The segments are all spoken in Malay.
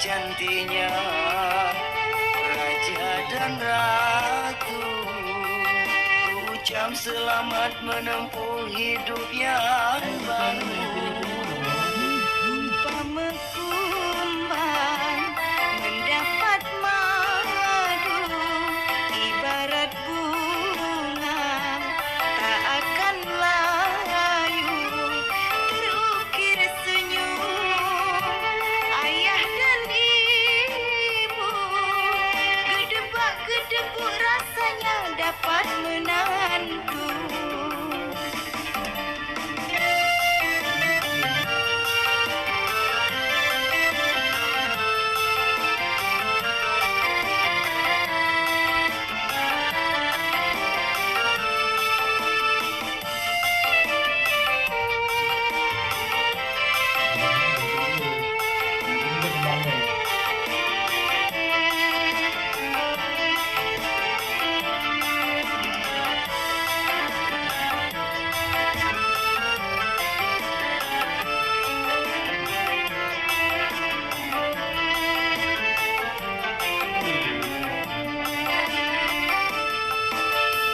cantiknya raja dan ratu, ucap selamat menempuh hidup yang baru. Umpama kumbang mendapat madu, ibarat bunga tak akan layu, terukir senyum ayah dan ibu, gedebak-gedebuk rasanya dapat menantu.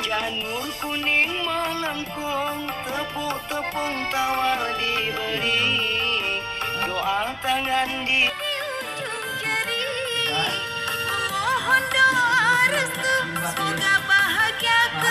Janur kuning melengkung, tepuk-tepung tawar diberi, doa tangan di Ujung jari memohon doa restu, semoga bahagia ke